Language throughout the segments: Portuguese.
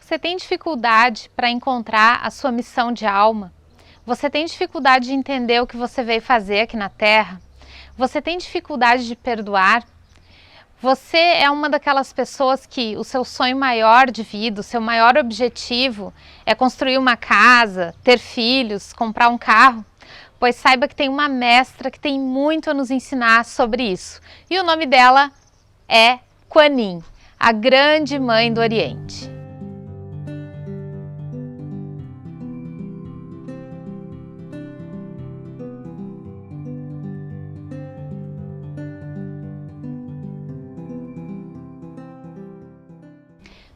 Você tem dificuldade para encontrar a sua missão de alma? Você tem dificuldade de entender o que você veio fazer aqui na Terra? Você tem dificuldade de perdoar? Você é uma daquelas pessoas que o seu sonho maior de vida, o seu maior objetivo é construir uma casa, ter filhos, comprar um carro? Pois saiba que tem uma mestra que tem muito a nos ensinar sobre isso. E o nome dela é Kuan Yin, a grande mãe do Oriente.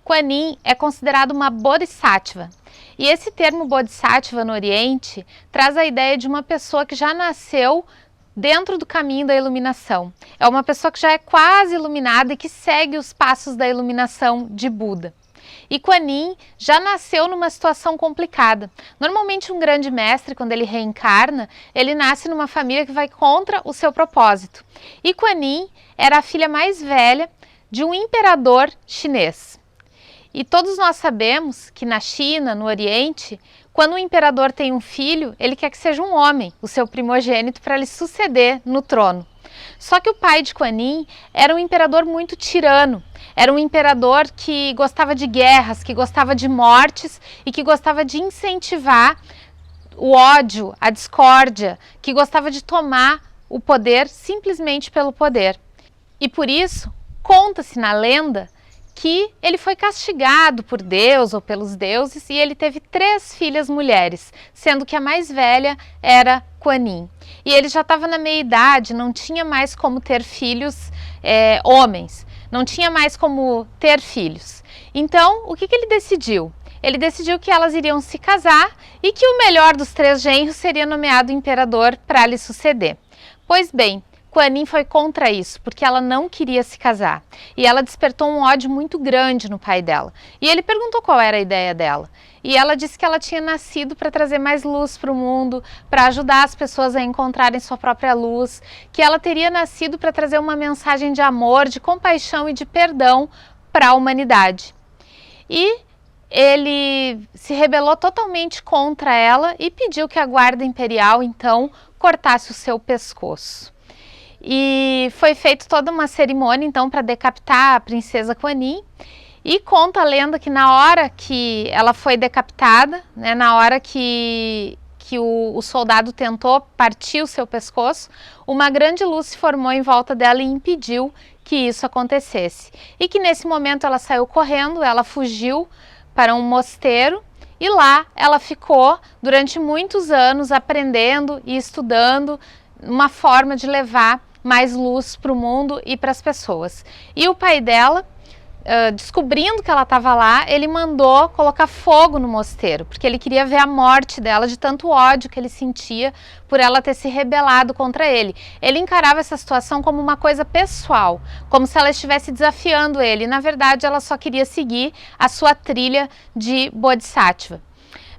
Kuan Yin é considerado uma Bodhisattva. E esse termo Bodhisattva no Oriente traz a ideia de uma pessoa que já nasceu dentro do caminho da iluminação. É uma pessoa que já é quase iluminada e que segue os passos da iluminação de Buda. E Kuan Yin já nasceu numa situação complicada. Normalmente um grande mestre, quando ele reencarna, ele nasce numa família que vai contra o seu propósito. E Kuan Yin era a filha mais velha de um imperador chinês. E todos nós sabemos que na China, no Oriente, quando um imperador tem um filho, ele quer que seja um homem, o seu primogênito, para lhe suceder no trono. Só que o pai de Kuan Yin era um imperador muito tirano, era um imperador que gostava de guerras, que gostava de mortes e que gostava de incentivar o ódio, a discórdia, que gostava de tomar o poder simplesmente pelo poder. E por isso, conta-se na lenda que ele foi castigado por Deus ou pelos deuses e ele teve 3 filhas mulheres, sendo que a mais velha era Kuan Yin. E ele já estava na meia-idade, não tinha mais como ter filhos homens, não tinha mais como ter filhos. Então, o que ele decidiu? Ele decidiu que elas iriam se casar e que o melhor dos 3 genros seria nomeado imperador para lhe suceder. Pois bem, Kuan Yin foi contra isso, porque ela não queria se casar. E ela despertou um ódio muito grande no pai dela. E ele perguntou qual era a ideia dela. E ela disse que ela tinha nascido para trazer mais luz para o mundo, para ajudar as pessoas a encontrarem sua própria luz, que ela teria nascido para trazer uma mensagem de amor, de compaixão e de perdão para a humanidade. E ele se rebelou totalmente contra ela e pediu que a guarda imperial, então, cortasse o seu pescoço. E foi feita toda uma cerimônia, então, para decapitar a princesa Kuan Yin. E conta a lenda que na hora que ela foi decapitada, né, na hora que o soldado tentou partir o seu pescoço, uma grande luz se formou em volta dela e impediu que isso acontecesse. E que nesse momento ela saiu correndo, ela fugiu para um mosteiro e lá ela ficou durante muitos anos aprendendo e estudando uma forma de levar mais luz para o mundo e para as pessoas. E o pai dela, descobrindo que ela estava lá, ele mandou colocar fogo no mosteiro, porque ele queria ver a morte dela, de tanto ódio que ele sentia por ela ter se rebelado contra ele. Ele encarava essa situação como uma coisa pessoal, como se ela estivesse desafiando ele. E, na verdade, ela só queria seguir a sua trilha de Bodhisattva.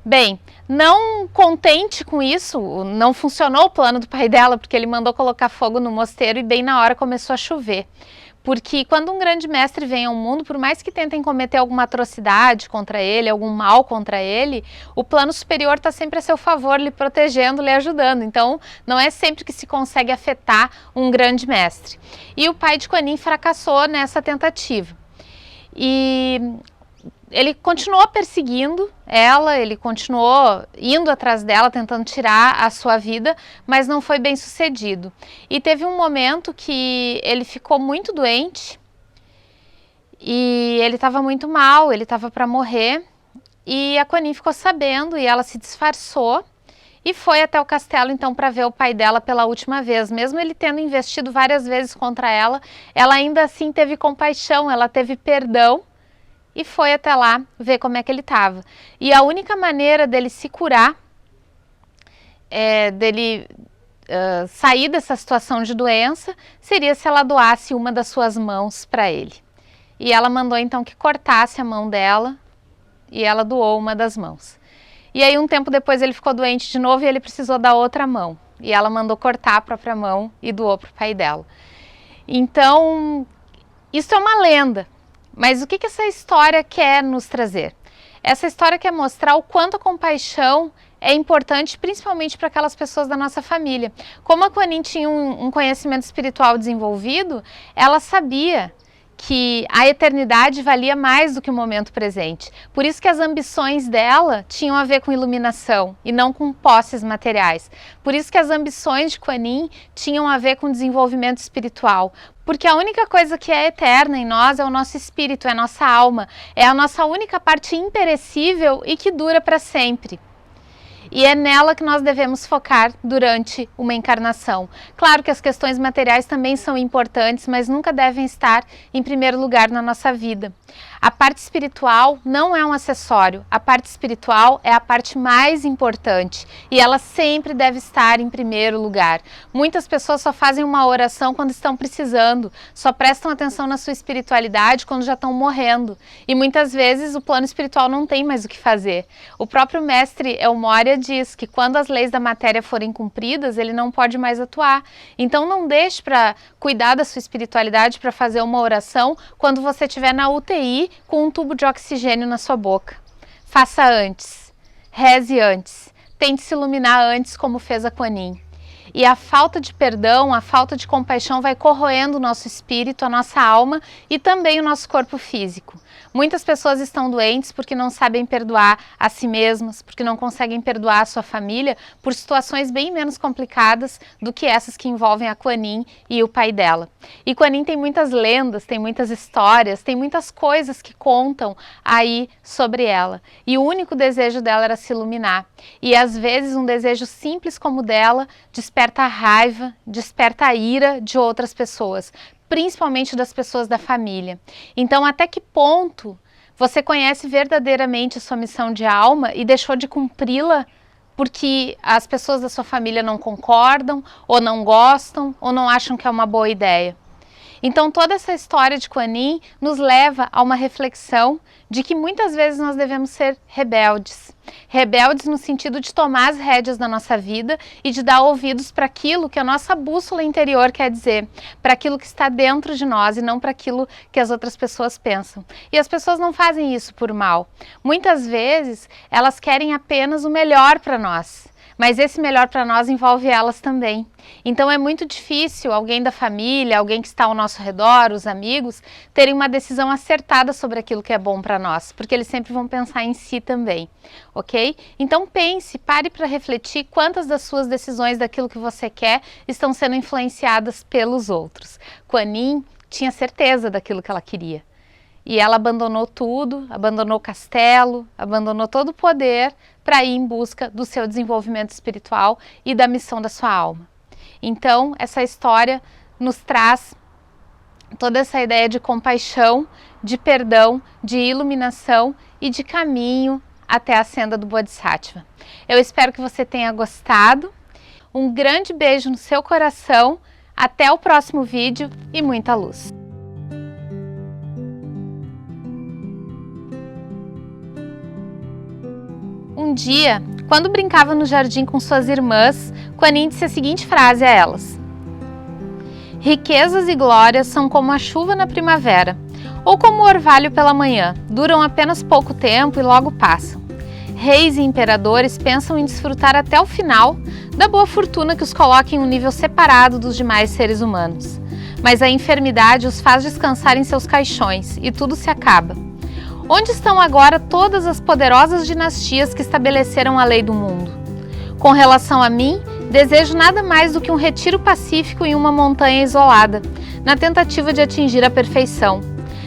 Bem, não contente com isso, não funcionou o plano do pai dela, porque ele mandou colocar fogo no mosteiro e bem na hora começou a chover. Porque quando um grande mestre vem ao mundo, por mais que tentem cometer alguma atrocidade contra ele, algum mal contra ele, o plano superior está sempre a seu favor, lhe protegendo, lhe ajudando. Então, não é sempre que se consegue afetar um grande mestre. E o pai de Kuan Yin fracassou nessa tentativa. E ele continuou perseguindo ela, ele continuou indo atrás dela, tentando tirar a sua vida, mas não foi bem sucedido. E teve um momento que ele ficou muito doente e ele estava muito mal, ele estava para morrer. E a Kuan Yin ficou sabendo e ela se disfarçou e foi até o castelo então para ver o pai dela pela última vez. Mesmo ele tendo investido várias vezes contra ela, ela ainda assim teve compaixão, ela teve perdão. E foi até lá ver como é que ele estava. E a única maneira dele se curar, dele sair dessa situação de doença, seria se ela doasse uma das suas mãos para ele. E ela mandou então que cortasse a mão dela e ela doou uma das mãos. E aí um tempo depois ele ficou doente de novo e ele precisou da outra mão. E ela mandou cortar a própria mão e doou para o pai dela. Então, isso é uma lenda. Mas o que essa história quer nos trazer? Essa história quer mostrar o quanto a compaixão é importante, principalmente para aquelas pessoas da nossa família. Como a Kuan Yin tinha um conhecimento espiritual desenvolvido, ela sabia que a eternidade valia mais do que o momento presente. Por isso que as ambições dela tinham a ver com iluminação e não com posses materiais. Por isso que as ambições de Kuan Yin tinham a ver com desenvolvimento espiritual. Porque a única coisa que é eterna em nós é o nosso espírito, é a nossa alma. É a nossa única parte imperecível e que dura para sempre. E é nela que nós devemos focar durante uma encarnação. Claro que as questões materiais também são importantes, mas nunca devem estar em primeiro lugar na nossa vida. A parte espiritual não é um acessório, a parte espiritual é a parte mais importante e ela sempre deve estar em primeiro lugar. Muitas pessoas só fazem uma oração quando estão precisando, só prestam atenção na sua espiritualidade quando já estão morrendo. E muitas vezes o plano espiritual não tem mais o que fazer. O próprio mestre El Morya diz que quando as leis da matéria forem cumpridas, ele não pode mais atuar. Então não deixe para cuidar da sua espiritualidade, para fazer uma oração quando você estiver na UTI com um tubo de oxigênio na sua boca. Faça antes, reze antes, tente se iluminar antes como fez a Kuan Yin. E a falta de perdão, a falta de compaixão vai corroendo o nosso espírito, a nossa alma e também o nosso corpo físico. Muitas pessoas estão doentes porque não sabem perdoar a si mesmas, porque não conseguem perdoar a sua família por situações bem menos complicadas do que essas que envolvem a Kuan Yin e o pai dela. E Kuan Yin tem muitas lendas, tem muitas histórias, tem muitas coisas que contam aí sobre ela. E o único desejo dela era se iluminar. E às vezes um desejo simples como o dela desperta a raiva, desperta a ira de outras pessoas, principalmente das pessoas da família. Então, até que ponto você conhece verdadeiramente a sua missão de alma e deixou de cumpri-la porque as pessoas da sua família não concordam, ou não gostam, ou não acham que é uma boa ideia? Então, toda essa história de Kuan Yin nos leva a uma reflexão de que muitas vezes nós devemos ser rebeldes. Rebeldes no sentido de tomar as rédeas da nossa vida e de dar ouvidos para aquilo que a nossa bússola interior quer dizer, para aquilo que está dentro de nós e não para aquilo que as outras pessoas pensam. E as pessoas não fazem isso por mal. Muitas vezes elas querem apenas o melhor para nós. Mas esse melhor para nós envolve elas também. Então é muito difícil alguém da família, alguém que está ao nosso redor, os amigos, terem uma decisão acertada sobre aquilo que é bom para nós, porque eles sempre vão pensar em si também, ok? Então pense, pare para refletir quantas das suas decisões daquilo que você quer estão sendo influenciadas pelos outros. Kuan Yin tinha certeza daquilo que ela queria. E ela abandonou tudo, abandonou o castelo, abandonou todo o poder para ir em busca do seu desenvolvimento espiritual e da missão da sua alma. Então, essa história nos traz toda essa ideia de compaixão, de perdão, de iluminação e de caminho até a senda do Bodhisattva. Eu espero que você tenha gostado. Um grande beijo no seu coração. Até o próximo vídeo e muita luz! Um dia, quando brincava no jardim com suas irmãs, Kuan Yin disse a seguinte frase a elas: riquezas e glórias são como a chuva na primavera, ou como o orvalho pela manhã, duram apenas pouco tempo e logo passam. Reis e imperadores pensam em desfrutar até o final da boa fortuna que os coloca em um nível separado dos demais seres humanos. Mas a enfermidade os faz descansar em seus caixões e tudo se acaba. Onde estão agora todas as poderosas dinastias que estabeleceram a lei do mundo? Com relação a mim, desejo nada mais do que um retiro pacífico em uma montanha isolada, na tentativa de atingir a perfeição.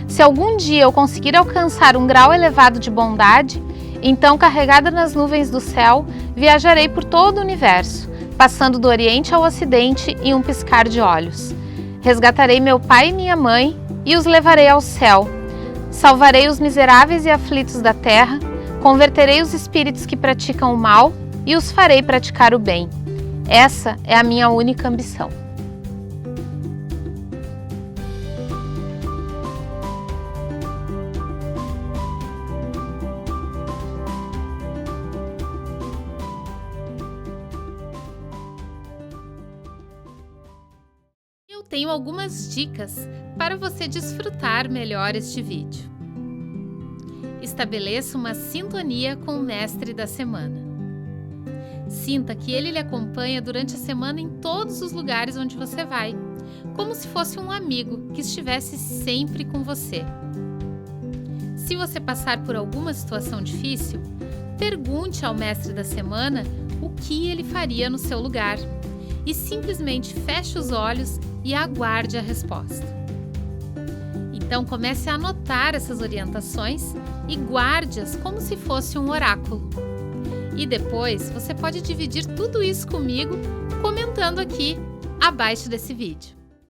Se algum dia eu conseguir alcançar um grau elevado de bondade, então, carregada nas nuvens do céu, viajarei por todo o universo, passando do Oriente ao Ocidente em um piscar de olhos. Resgatarei meu pai e minha mãe e os levarei ao céu. Salvarei os miseráveis e aflitos da terra, converterei os espíritos que praticam o mal e os farei praticar o bem. Essa é a minha única ambição. tenho algumas dicas para você desfrutar melhor este vídeo. Estabeleça uma sintonia com o mestre da semana. Sinta que ele lhe acompanha durante a semana em todos os lugares onde você vai, como se fosse um amigo que estivesse sempre com você. Se você passar por alguma situação difícil, pergunte ao mestre da semana o que ele faria no seu lugar e simplesmente feche os olhos e aguarde a resposta. Então comece a anotar essas orientações e guarde-as como se fosse um oráculo. E depois você pode dividir tudo isso comigo comentando aqui abaixo desse vídeo.